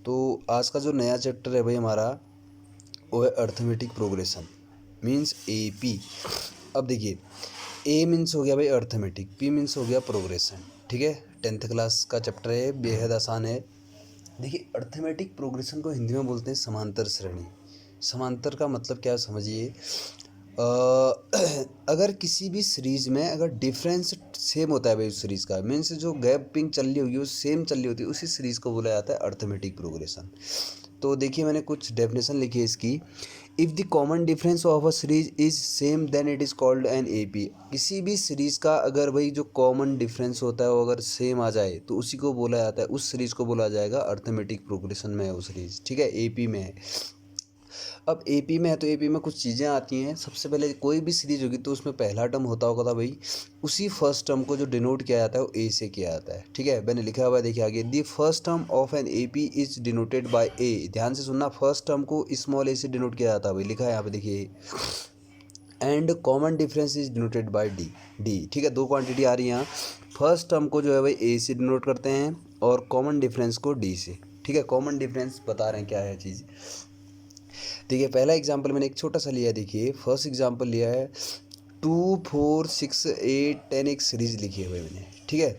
तो आज का जो नया चैप्टर है भाई हमारा वो है अर्थमेटिक प्रोग्रेशन मीन्स एपी। अब देखिए ए मीन्स हो गया भाई अर्थमेटिक, पी मीन्स हो गया प्रोग्रेशन। ठीक है, 10th क्लास का चैप्टर है, बेहद आसान है। देखिए अर्थमेटिक प्रोग्रेशन को हिंदी में बोलते हैं समांतर श्रेणी। समांतर का मतलब क्या समझिए, अगर किसी भी सीरीज में अगर डिफरेंस सेम होता है भाई उस सीरीज़ का, मीन्स जो गैपिंग चल रही होगी वो सेम चल रही होती है, उसी सीरीज़ को बोला जाता है अर्थमेटिक प्रोग्रेशन। तो देखिए मैंने कुछ डेफिनेशन लिखी है इसकी। If the common difference of a series is same then it is called an AP. किसी भी सीरीज़ का अगर भाई जो कॉमन डिफरेंस होता है वो अगर सेम आ जाए तो उसी को बोला जाता है, उस सीरीज़ को बोला जाएगा अर्थमेटिक प्रोग्रेशन में है वो सीरीज़। ठीक है, एपी में है। अब एपी में है तो एपी में कुछ चीज़ें आती हैं। सबसे पहले कोई भी सीरीज होगी तो उसमें पहला टर्म होता होगा था भाई, उसी फर्स्ट टर्म को जो डिनोट किया जाता है वो ए से किया जाता है। ठीक है, मैंने लिखा हुआ है देखिए आगे, the first term of an AP is denoted by a. ध्यान से सुनना, फर्स्ट टर्म को स्मॉल ए से डिनोट किया जाता है भाई, लिखा है यहाँ पे देखिए। And common difference is denoted bye D. D ठीक है, दो क्वांटिटी आ रही है यहाँ। फर्स्ट टर्म को जो है भाई ए से डिनोट करते हैं और कॉमन डिफरेंस को डी से। ठीक है, कॉमन डिफरेंस बता रहे हैं क्या है चीज़। देखिए पहला एग्जांपल मैंने एक छोटा सा लिया है। देखिए फर्स्ट एग्जांपल लिया है 2 4 6 8 10 एक सीरीज लिखी है भाई मैंने। ठीक है,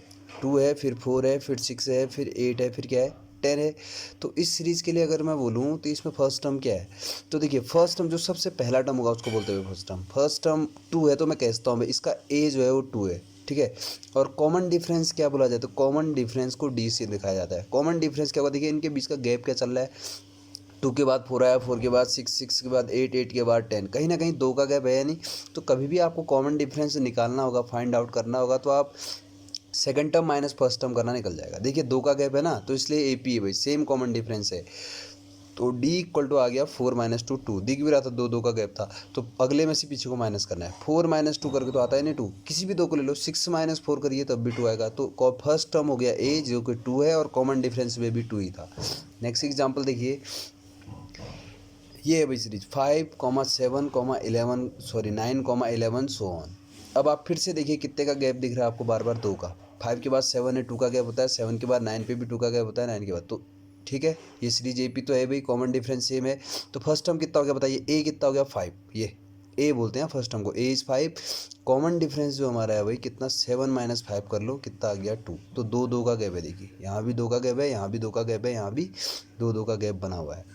2 है, फिर 4 है, फिर 6 है, फिर 8 है, फिर क्या है 10 है। तो इस सीरीज़ के लिए अगर मैं बोलूँ तो इसमें फर्स्ट टर्म क्या है, तो देखिए फर्स्ट टर्म जो सबसे पहला टर्म होगा उसको बोलते हुए फर्स्ट टर्म। फर्स्ट टर्म 2 है तो मैं कहता हूँ भाई इसका ए जो है वो 2 है। ठीक है, और कॉमन डिफरेंस क्या बोला जाए तो कॉमन डिफरेंस को डी से दिखाया जाता है। कॉमन डिफरेंस क्या होगा, देखिए इनके बीच का गैप क्या चल रहा है, 2 के बाद 4 आया, 4 के बाद 6, 6 के बाद 8, 8 के बाद 10, कहीं ना कहीं 2 का गैप है नहीं। तो कभी भी आपको कॉमन डिफरेंस निकालना होगा, फाइंड आउट करना होगा, तो आप second term minus first term करना निकल जाएगा। देखिए 2 का गैप है ना, तो इसलिए ए पी है भाई, सेम कॉमन डिफरेंस है। तो डी इक्वल टू आ गया 4 माइनस 2 2, दिख भी रहा था 2 2 का गैप था, तो अगले में से पीछे को माइनस करना है। 4 माइनस 2 करके तो आता है नहीं 2, किसी भी दो को ले लो, 6 माइनस 4 करिए तब भी 2 आएगा। तो फर्स्ट टर्म हो गया ए जो कि 2 है और कॉमन डिफरेंस में भी 2 ही था। नेक्स्ट एग्जाम्पल देखिए, ये है भाई सीरीज 5, 7, 11 सॉरी 9, 11 सो ऑन। अब आप फिर से देखिए कितने का गैप दिख रहा है आपको, बार बार 2 का। 5 के बाद 7 है, 2 का गैप होता है, 7 के बाद 9 पे भी 2 का गैप होता है, 9 के बाद। तो ठीक है, ये सीरीज ए पी तो है भाई, कॉमन डिफरेंस सेम है। तो फर्स्ट टर्म कितना हो गया बताइए, ए कितना हो गया 5, ये ए बोलते हैं फर्स्ट टर्म को, ए इज़ 5। कॉमन डिफरेंस जो हमारा है भाई कितना, 7 माइनस 5 कर लो कितना आ गया 2। तो 2 2 का गैप है, देखिए यहाँ भी 2 का गैप है, यहाँ भी 2 का गैप है, यहाँ भी 2 2 का गैप बना हुआ है।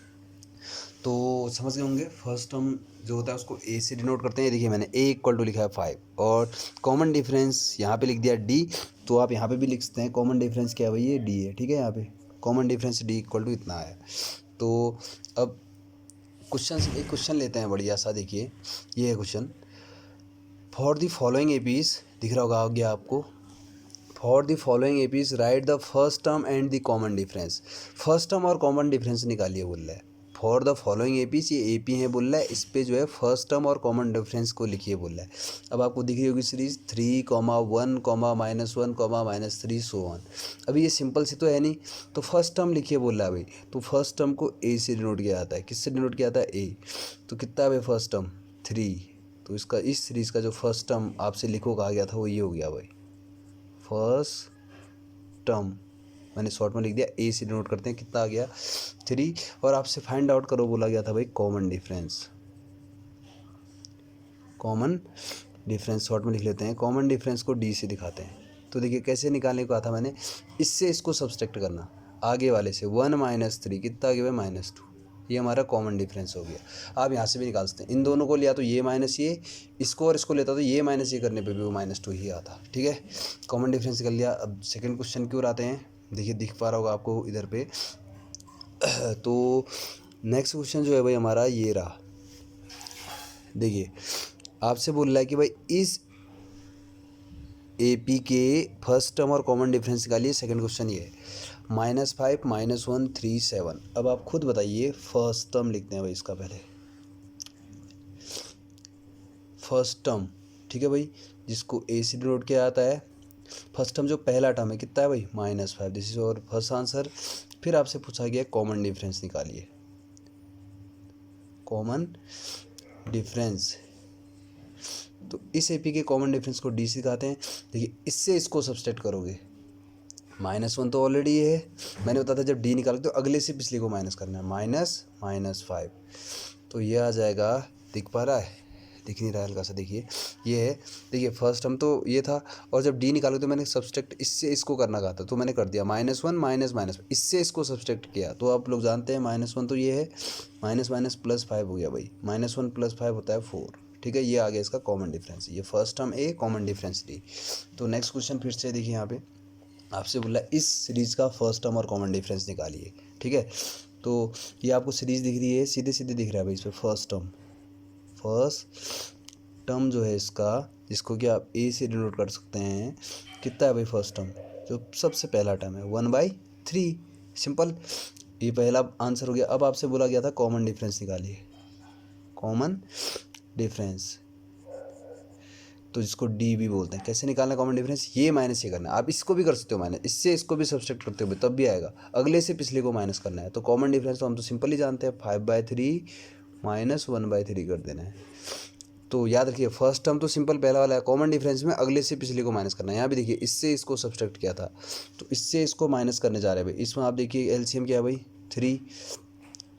तो समझ गए होंगे, फर्स्ट टर्म जो होता है उसको ए से डिनोट करते हैं। देखिए मैंने ए इक्वल टू लिखा है 5 और कॉमन डिफरेंस यहाँ पे लिख दिया डी, तो आप यहाँ पे भी लिख सकते हैं कॉमन डिफरेंस क्या है भाई, ये डी है। ठीक है, यहाँ पे common difference D equal to इतना है। तो अब क्वेश्चन, एक क्वेश्चन लेते हैं बढ़िया सा। देखिए ये है question, for the following APs, दिख रहा होगा आगे आपको, for the following APs right the first term and the common difference. First term और कॉमन डिफरेंस निकालिए बोल रहा है। फॉर द फॉलोइंग एपीज, ये एपी है बोल रहा है, इस पे जो है फर्स्ट टर्म और कॉमन डिफरेंस को लिखिए बोल रहा है। अब आपको दिख रही होगी सीरीज 3, 1, -1, -3 सो ऑन। अभी ये सिंपल सी तो है नहीं, तो फर्स्ट टर्म लिखिए बोल रहा है भाई। तो फर्स्ट टर्म को ए से डिनोट किया जाता है, किससे डिनोट किया जाता है, ए। तो कितना है भाई फर्स्ट टर्म 3, तो इसका इस सीरीज़ का जो फर्स्ट टर्म आपसे लिखो कहा गया था वो ये हो गया भाई, फर्स्ट टर्म मैंने शॉर्ट में लिख दिया, ए से डिनोट करते हैं, कितना आ गया 3। और आपसे फाइंड आउट करो बोला गया था भाई common difference. Common difference short में लिख लेते हैं, कॉमन डिफरेंस को डी से दिखाते हैं। तो देखिए कैसे निकालने को कहा था मैंने, इससे इसको सब्सट्रैक्ट करना, आगे वाले से 1 - 3 कितना आ गया भाई -2, ये हमारा कॉमन डिफरेंस हो गया। आप यहाँ से भी निकाल सकते हैं, इन दोनों को लिया तो ये माइनस ये, इसको और इसको लेता तो ये माइनस ये करने पे भी वो -2 ही आता। ठीक है, कॉमन डिफरेंस निकल लिया। अब सेकंड क्वेश्चन की ओर आते हैं, देखिए दिख पा रहा होगा आपको इधर पे। तो नेक्स्ट क्वेश्चन जो है भाई हमारा ये रहा। देखिए आपसे बोल रहा है कि भाई इस ए पी के फर्स्ट टर्म और कॉमन डिफरेंस निकालिए। सेकंड क्वेश्चन ये है, -5, -1, 3, 7। अब आप खुद बताइए, फर्स्ट टर्म लिखते हैं भाई इसका पहले, फर्स्ट टर्म। ठीक है भाई, जिसको ए से डिनोट किया जाता है, फर्स्ट टर्म जो पहला टर्म है कितना है भाई -5, दिस इज और फर्स्ट आंसर। फिर आपसे पूछा गया कॉमन डिफरेंस निकालिए, कॉमन डिफरेंस। तो इस एपी के कॉमन डिफरेंस को डी से दिखाते हैं। देखिए इससे इसको सब्सट्रैक्ट करोगे -1 तो ऑलरेडी है, मैंने बताया था जब डी निकालो तो अगले से पिछले को माइनस करना है, -5। तो ये आ जाएगा, दिख पा रहा है, दिख नहीं रहा है हल्का सा, देखिए ये है, देखिए फर्स्ट टर्म तो ये था, और जब डी निकालो तो मैंने सब्सट्रैक्ट इससे इसको करना कहा था, तो मैंने कर दिया -1 माइनस इससे इसको सब्सट्रैक्ट किया, तो आप लोग जानते हैं -1 तो ये है, माइनस माइनस +5 हो गया भाई, -1 + 5 होता है 4, ठीक है। ये आ गया इसका कॉमन डिफरेंस, ये फर्स्ट टर्म ए, कॉमन डिफरेंस डी। तो नेक्स्ट क्वेश्चन फिर से देखिए, यहाँ पे आपसे बोला इस सीरीज़ का फर्स्ट टर्म और कॉमन डिफरेंस निकालिए, ठीक है। तो ये आपको सीरीज़ दिख रही है, सीधे सीधे दिख रहा है भाई इस पर फर्स्ट टर्म जो है इसका, जिसको कि आप ए से डिनोट कर सकते हैं, कितना है भाई फर्स्ट टर्म, जो सबसे पहला टर्म है 1/3, सिंपल, ये पहला आंसर हो गया। अब आपसे बोला गया था कॉमन डिफरेंस निकालिए, कॉमन डिफरेंस, तो जिसको डी भी बोलते हैं। कैसे निकालना कॉमन डिफरेंस, ये माइनस ये करना है, आप इसको भी कर सकते हो माइनस, इससे इसको भी सब्सट्रैक्ट करते हो तब भी आएगा, अगले से पिछले को माइनस करना है। तो कॉमन डिफरेंस तो हम तो सिंपल ही जानते हैं, 5/3 -1/3 कर देना है। तो याद रखिए फर्स्ट टर्म तो सिंपल पहला वाला है, कॉमन डिफरेंस में अगले से पिछले को माइनस करना है। यहाँ भी देखिए इससे इसको सब्सट्रैक्ट किया था, तो इससे इसको माइनस करने जा रहे हैं भाई, इसमें आप देखिए एलसीएम क्या है भाई 3,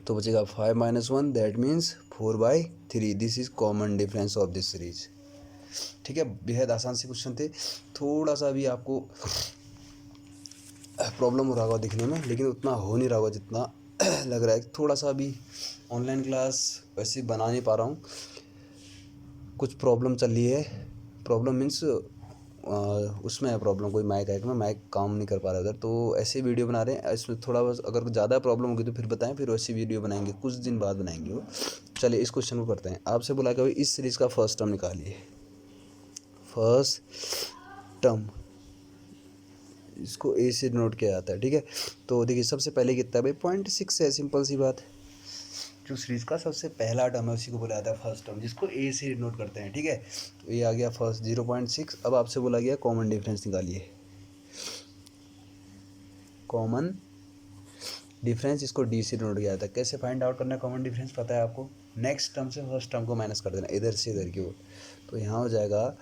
तो बचेगा 5 - 1, that means 4/3। This is common difference of this series, ठीक है। बेहद आसान से क्वेश्चन थे, थोड़ा सा भी आपको प्रॉब्लम हो रहा होगा दिखने में, लेकिन उतना हो नहीं रहा होगा जितना लग रहा है। थोड़ा सा अभी ऑनलाइन क्लास वैसे बना नहीं पा रहा हूँ, कुछ प्रॉब्लम चल रही है, प्रॉब्लम मीन्स उसमें है प्रॉब्लम, कोई माइक है कि मैं माइक काम नहीं कर पा रहा उधर, तो ऐसे वीडियो बना रहे हैं। इसमें थोड़ा बस अगर ज़्यादा प्रॉब्लम होगी तो फिर बताएं, फिर वैसी वीडियो बनाएंगे, कुछ दिन बाद बनाएंगे वो। चलिए इस क्वेश्चन को करते हैं। आपसे बोला कि भाई इस सीरीज़ का फर्स्ट टर्म निकालिए, फर्स्ट टर्म, इसको ए से नोट किया जाता है, ठीक है। तो देखिए सबसे पहले कितना है भाई 0.6 है, सिंपल सी बात, जो सीरीज़ का सबसे पहला टर्म है उसी को बोला जाता है फर्स्ट टर्म, जिसको ए से नोट करते हैं, ठीक है। तो ये आ गया फर्स्ट 0.6। अब आपसे बोला गया कॉमन डिफरेंस निकालिए, कॉमन डिफरेंस, इसको डी से नोट किया जाता है। कैसे फाइंड आउट करना है कॉमन डिफरेंस, पता है आपको, नेक्स्ट टर्म से फर्स्ट टर्म को माइनस कर देना इधर से इधर की ओर, तो यहाँ हो जाएगा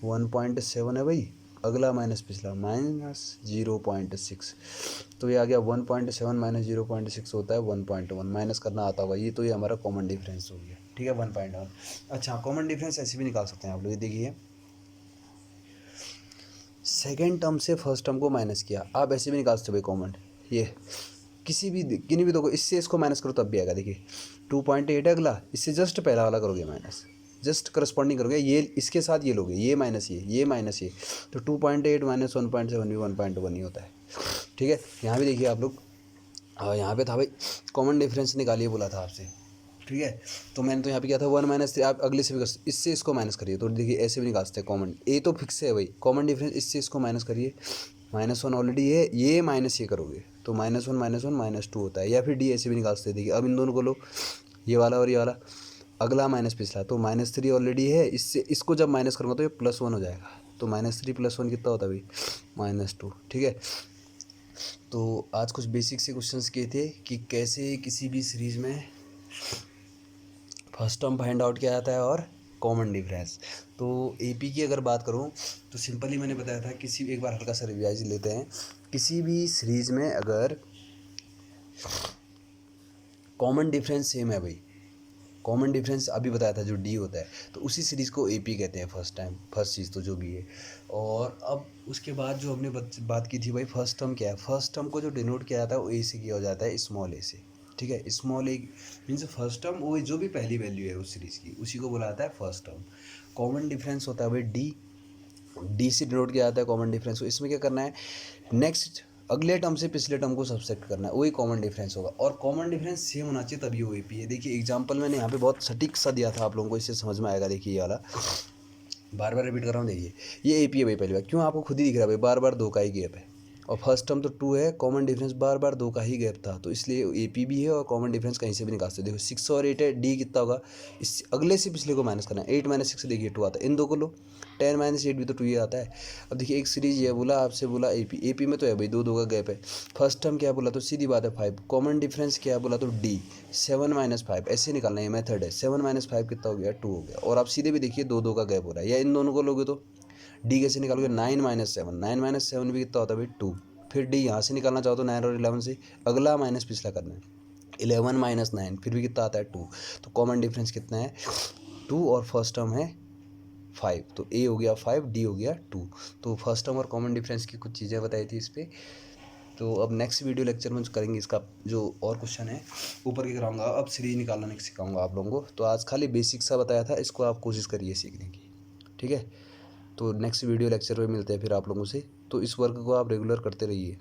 1.7 है भाई, अगला माइनस पिछला -0.6, तो ये आ गया 1.7 - 0.6 होता है 1.1, माइनस करना आता होगा ये, तो ये हमारा कॉमन डिफरेंस हो गया, ठीक है 1.1। अच्छा कॉमन डिफरेंस ऐसे भी निकाल सकते हैं आप लोग, ये देखिए सेकेंड टर्म से फर्स्ट टर्म को माइनस किया, आप ऐसे भी निकाल सकते हो भाई कॉमन, ये किन्हीं भी दो को इससे इसको माइनस करो तब भी आएगा। देखिए 2.8 है अगला, इससे जस्ट पहला वाला करोगे माइनस, जस्ट करस्पॉन्डिंग करोगे, ये इसके साथ ये लोगे, ये माइनस ये माइनस ये, तो 2.8 - 1.7 भी 1.1 ही होता है, ठीक है। यहाँ भी देखिए आप लोग, यहाँ पे था भाई कॉमन डिफरेंस निकालिए बोला था आपसे, ठीक है। तो मैंने तो यहाँ पे किया था 1 - 3, आप अगले से भी इससे इसको माइनस करिए, तो देखिए ऐसे भी निकाल सकते हैं कॉमन, ए तो फिक्स है भाई, कॉमन डिफरेंस इससे इसको माइनस करिए, -1 ऑलरेडी है, ये माइनस ये करोगे तो -1 - 2 होता है, या फिर डी ऐसे भी निकाल सकते हैं। देखिए अब इन दोनों को लो, ये वाला और ये वाला, अगला माइनस पिछला, तो -3 ऑलरेडी है, इससे इसको जब माइनस करूँगा तो ये +1 हो जाएगा, तो -3 + 1 कितना होता है भाई -2, ठीक है। तो आज कुछ बेसिक से क्वेश्चंस किए थे कि कैसे किसी भी सीरीज़ में फर्स्ट टर्म फाइंड आउट किया जाता है और कॉमन डिफरेंस। तो एपी की अगर बात करूं तो सिंपली मैंने बताया था, किसी एक बार हल्का सा रिवाइज लेते हैं, किसी भी सीरीज़ में अगर कॉमन डिफरेंस सेम है भाई, कॉमन डिफरेंस अभी बताया था जो डी होता है, तो उसी सीरीज़ को एपी कहते हैं फर्स्ट चीज़ तो जो भी है। और अब उसके बाद जो हमने बात की थी भाई फर्स्ट टर्म क्या है, फर्स्ट टर्म को जो डिनोट किया जाता है वो ए से किया जाता है, स्मॉल ए से, ठीक है। स्मॉल ए मीन्स फर्स्ट टर्म, वो जो भी पहली वैल्यू है उस सीरीज़ की उसी को बोला जाता है फर्स्ट टर्म। कॉमन डिफरेंस होता है भाई डी से डिनोट किया जाता है कॉमन डिफरेंस को। इसमें क्या करना है, नेक्स्ट अगले टर्म से पिछले टर्म को सबसेक्ट करना है, वही कॉमन डिफरेंस होगा, और कॉमन डिफरेंस सेम होना चाहिए तभी वो एपी है। देखिए एग्जांपल मैंने यहाँ पे बहुत सटीक सा दिया था आप लोगों को, इससे समझ में आएगा। देखिए ये वाला बार बार रिपीट कर रहा हूँ, देखिए ये एपी है भाई, पहली बार क्यों आपको खुद ही दिख रहा है भाई, बार बार 2 का ही गैप है, और फर्स्ट टर्म तो 2 है, कॉमन डिफरेंस बार बार 2 का ही गैप था, तो इसलिए एपी भी है और कॉमन डिफरेंस कहीं से भी निकाल सकते हो। देखो 6 और 8 है, डी कितना होगा, इस अगले से पिछले को माइनस करना है, 8 - 6 देखिए 2 आता है, इन दो को लो, 10 - 8 भी तो 2 ही आता है। अब देखिए एक सीरीज ये बोला, आपसे बोला एपी में तो है भाई 2 का गैप है, फर्स्ट टर्म क्या बोला तो सीधी बात है 5, कॉमन डिफरेंस क्या बोला तो डी, 7 - 5 ऐसे निकालना है, मेथड है। 7 - 5 कितना हो गया 2 हो गया, और आप सीधे भी देखिए 2 का गैप हो रहा है, या इन दोनों को लोगे तो डी कैसे निकालोगे, 9 - 7, 9 - 7 भी कितना होता है भाई 2, फिर डी यहाँ से निकालना चाहो तो 9 और 11 से, अगला माइनस पिछला करना है, 11 माइनस 9 फिर भी कितना आता है 2। तो कॉमन डिफरेंस कितना है 2 और फर्स्ट टर्म है 5, तो ए हो गया 5, डी हो गया 2। तो फर्स्ट टर्म और कॉमन डिफरेंस की कुछ चीज़ें बताई थी इस पर। तो अब नेक्स्ट वीडियो लेक्चर में करेंगे इसका जो और क्वेश्चन है ऊपर के कराऊंगा, अब सीरीज निकालना नहीं सिखाऊंगा आप लोगों को। तो आज खाली बेसिक सा बताया था, इसको आप कोशिश करिए सीखने की, ठीक है। तो नेक्स्ट वीडियो लेक्चर में मिलते हैं फिर आप लोगों से। तो इस वर्क को आप रेगुलर करते रहिए।